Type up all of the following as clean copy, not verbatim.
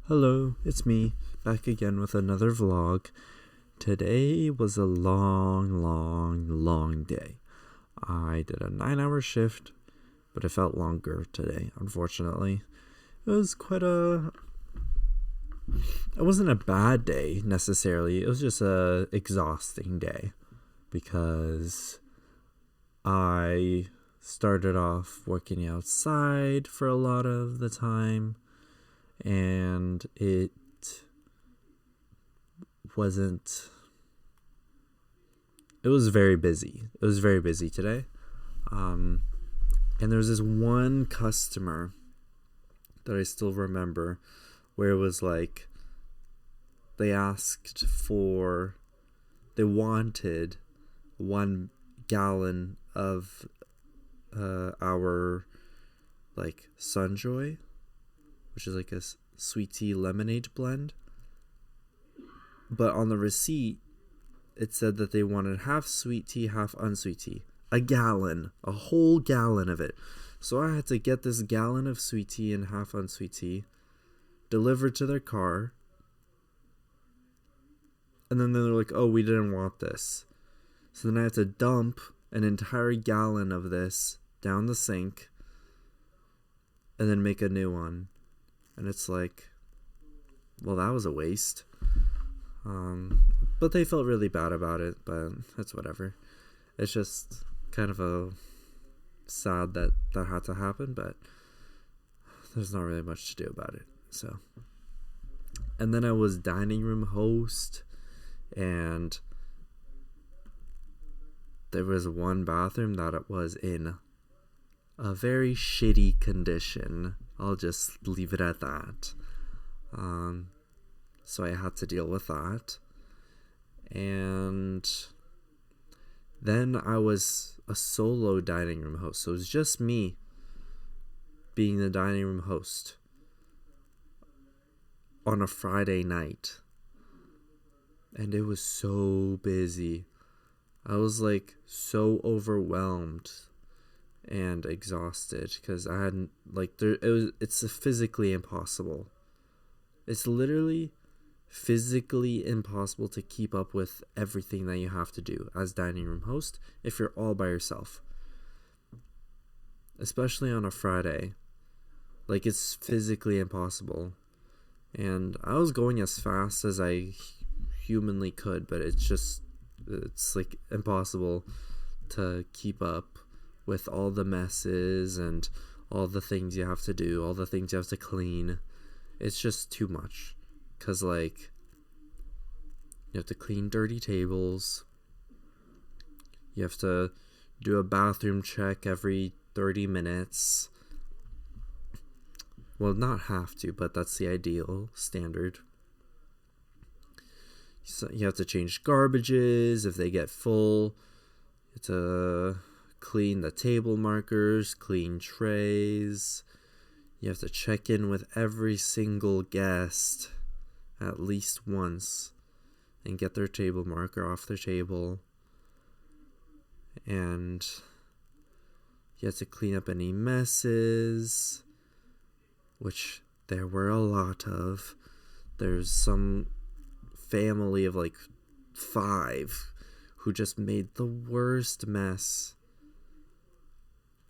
Hello, it's me, back again with another vlog. Today was a long day. I did a 9-hour shift, but it felt longer today, unfortunately. It was it wasn't a bad day necessarily, it was just a exhausting day because I started off working outside for a lot of the time, and it wasn't it was very busy. It was very busy today. And there was this one customer that I still remember where it was like they wanted 1 gallon of our like Sunjoy, which is like a sweet tea lemonade blend. But on the receipt, it said that they wanted half sweet tea, half unsweet tea. A whole gallon of it. So I had to get this gallon of sweet tea and half unsweet tea delivered to their car. And then they're like, oh, we didn't want this. So then I had to dump an entire gallon of this down the sink and then make a new one. And it's like, well, that was a waste. But they felt really bad about it, but that's whatever. It's just kind of a sad that had to happen, but there's not really much to do about it. So, and then I was dining room host, and there was one bathroom that was in a very shitty condition. I'll just leave it at that. So I had to deal with that. And then I was a solo dining room host. So it was just me being the dining room host on a Friday night. And it was so busy. I was like so overwhelmed and exhausted because I hadn't it's physically impossible. It's literally physically impossible to keep up with everything that you have to do as dining room host if you're all by yourself, especially on a Friday. Like, it's physically impossible. And I was going as fast as I humanly could, but it's like impossible to keep up with all the messes and all the things you have to do, all the things you have to clean. It's just too much. Because, like, you have to clean dirty tables. You have to do a bathroom check every 30 minutes. Well, not have to, but that's the ideal standard. So you have to change garbages if they get full. You have to clean the table markers, clean trays. You have to check in with every single guest at least once and get their table marker off their table. And you have to clean up any messes, which there were a lot of. There's some family of like 5 who just made the worst mess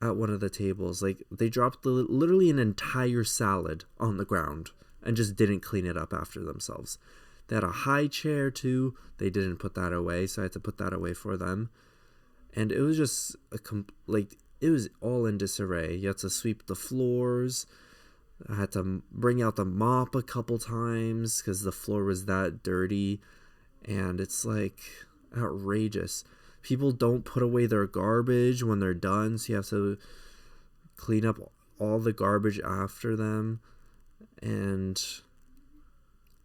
at one of the tables. Like, they dropped literally an entire salad on the ground and just didn't clean it up after themselves. They had a high chair too. They didn't put that away, so I had to put that away for them. And it was just it was all in disarray. You had to sweep the floors. I had to bring out the mop a couple times because the floor was that dirty. And it's like outrageous. People don't put away their garbage when they're done, so you have to clean up all the garbage after them. And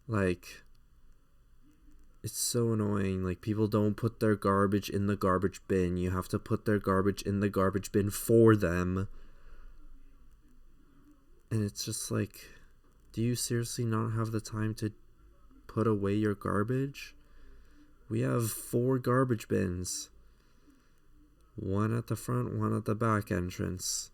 like, it's so annoying. Like, people don't put their garbage in the garbage bin. You have to put their garbage in the garbage bin for them. And it's just like, do you seriously not have the time to put away your garbage? We have 4 garbage bins. 1 at the front, 1 at the back entrance.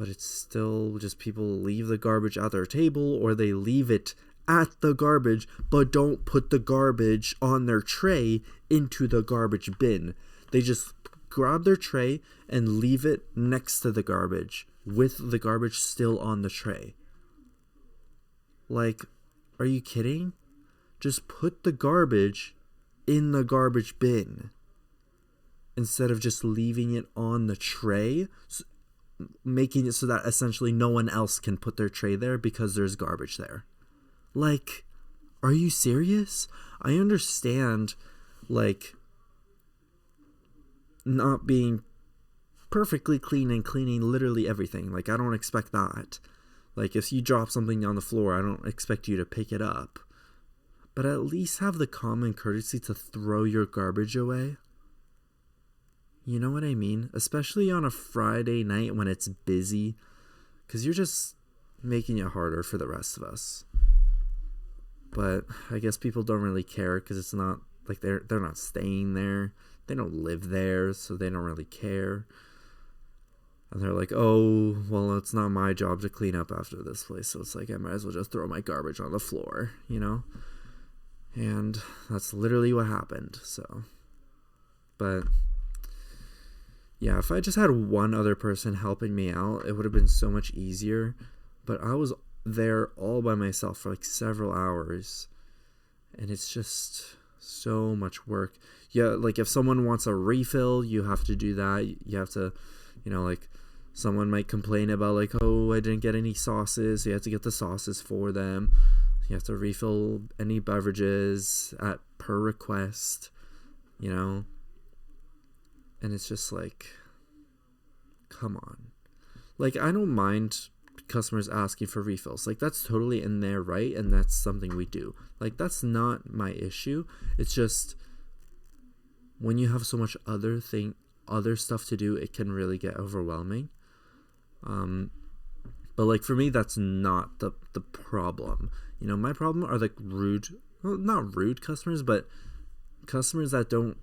but it's still just people leave the garbage at their table, or they leave it at the garbage but don't put the garbage on their tray into the garbage bin. They just grab their tray and leave it next to the garbage with the garbage still on the tray. Like, are you kidding? Just put the garbage in the garbage bin instead of just leaving it on the tray, making it so that essentially no one else can put their tray there because there's garbage there. Like, are you serious? I understand, like, not being perfectly clean and cleaning literally everything. Like, I don't expect that. Like, if you drop something on the floor, I don't expect you to pick it up. But at least have the common courtesy to throw your garbage away. You know what I mean? Especially on a Friday night when it's busy. Because you're just making it harder for the rest of us. But I guess people don't really care because it's not like they're not staying there. They don't live there, so they don't really care. And they're like, oh, well, it's not my job to clean up after this place. So it's like, I might as well just throw my garbage on the floor, you know? And that's literally what happened. So, but yeah, if I just had one other person helping me out, it would have been so much easier. But I was there all by myself for like several hours. And it's just so much work. Yeah, like if someone wants a refill, you have to do that. You have to, you know, like someone might complain about like, oh, I didn't get any sauces. So you have to get the sauces for them. You have to refill any beverages per request, you know. And it's just like, come on. Like, I don't mind customers asking for refills. Like, that's totally in their right, and that's something we do. Like, that's not my issue. It's just when you have so much other stuff to do, it can really get overwhelming. But like for me, that's not the problem. You know, my problem are like not rude customers, but customers that don't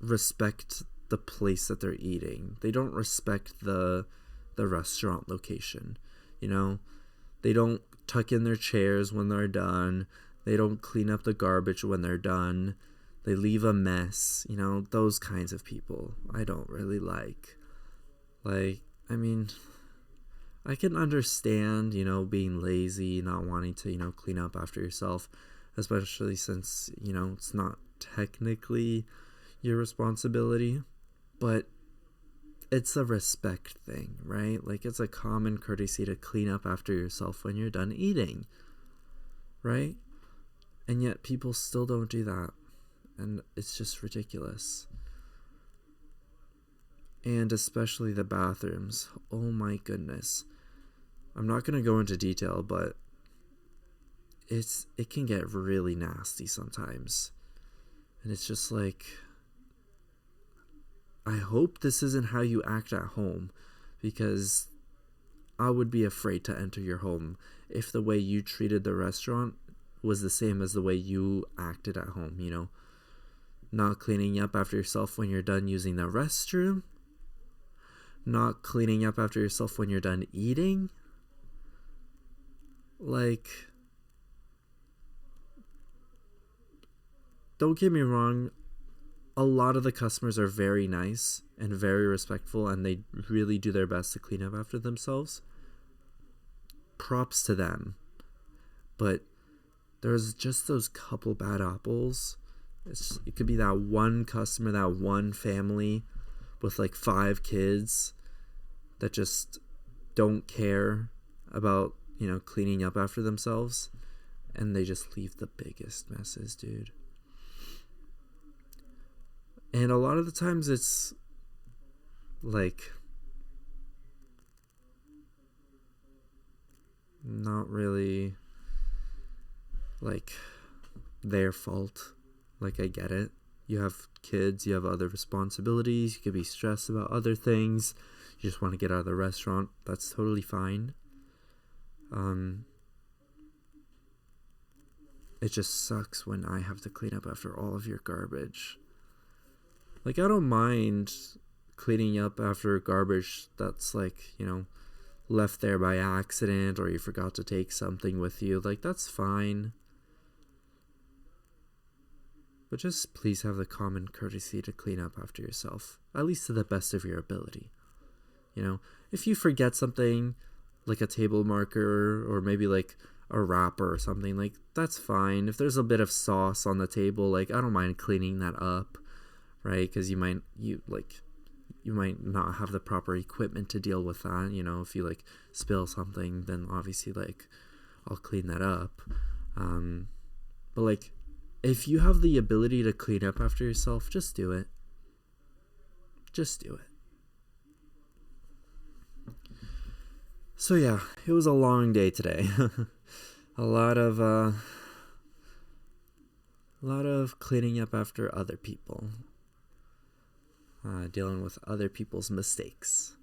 respect the place that they're eating. They don't respect the restaurant location. You know, they don't tuck in their chairs when they're done. They don't clean up the garbage when they're done. They leave a mess. You know, those kinds of people I don't really like. Like, I mean, I can understand, you know, being lazy, not wanting to, you know, clean up after yourself, especially since, you know, it's not technically your responsibility, but it's a respect thing, right? Like, it's a common courtesy to clean up after yourself when you're done eating, right? And yet people still don't do that, and it's just ridiculous. And especially the bathrooms. Oh my goodness. I'm not going to go into detail, but it can get really nasty sometimes. And it's just like, I hope this isn't how you act at home, because I would be afraid to enter your home if the way you treated the restaurant was the same as the way you acted at home, you know? Not cleaning up after yourself when you're done using the restroom. Not cleaning up after yourself when you're done eating. Like, don't get me wrong, a lot of the customers are very nice and very respectful, and they really do their best to clean up after themselves. Props to them. But there's just those couple bad apples. It could be that one customer, that one family with like 5 kids that just don't care about, you know, cleaning up after themselves, and they just leave the biggest messes, dude. And a lot of the times it's like not really like their fault. Like, I get it. You have kids, you have other responsibilities, you could be stressed about other things, you just want to get out of the restaurant. That's totally fine. It just sucks when I have to clean up after all of your garbage. Like, I don't mind cleaning up after garbage that's like, you know, left there by accident or you forgot to take something with you, like, that's fine. But just please have the common courtesy to clean up after yourself, at least to the best of your ability. If you forget something, like a table marker or maybe like a wrapper or something, like, that's fine. If there's a bit of sauce on the table, like, I don't mind cleaning that up, right? Because you might not have the proper equipment to deal with that. If you like spill something, then obviously, like, I'll clean that up. But like, if you have the ability to clean up after yourself, just do it. Just do it. So yeah, it was a long day today. a lot of cleaning up after other people. Dealing with other people's mistakes,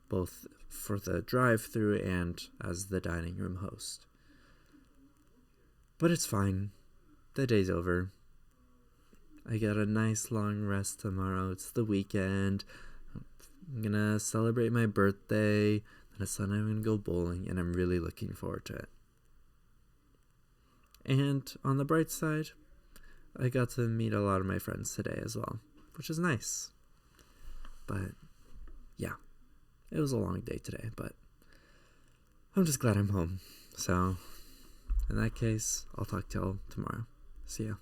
both for the drive-through and as the dining room host. But it's fine. The day's over. I got a nice long rest tomorrow. It's the weekend. I'm gonna celebrate my birthday. And it's Sunday, I'm gonna go bowling, and I'm really looking forward to it. And on the bright side, I got to meet a lot of my friends today as well, which is nice. But yeah, it was a long day today, but I'm just glad I'm home. So in that case, I'll talk to y'all tomorrow. See ya.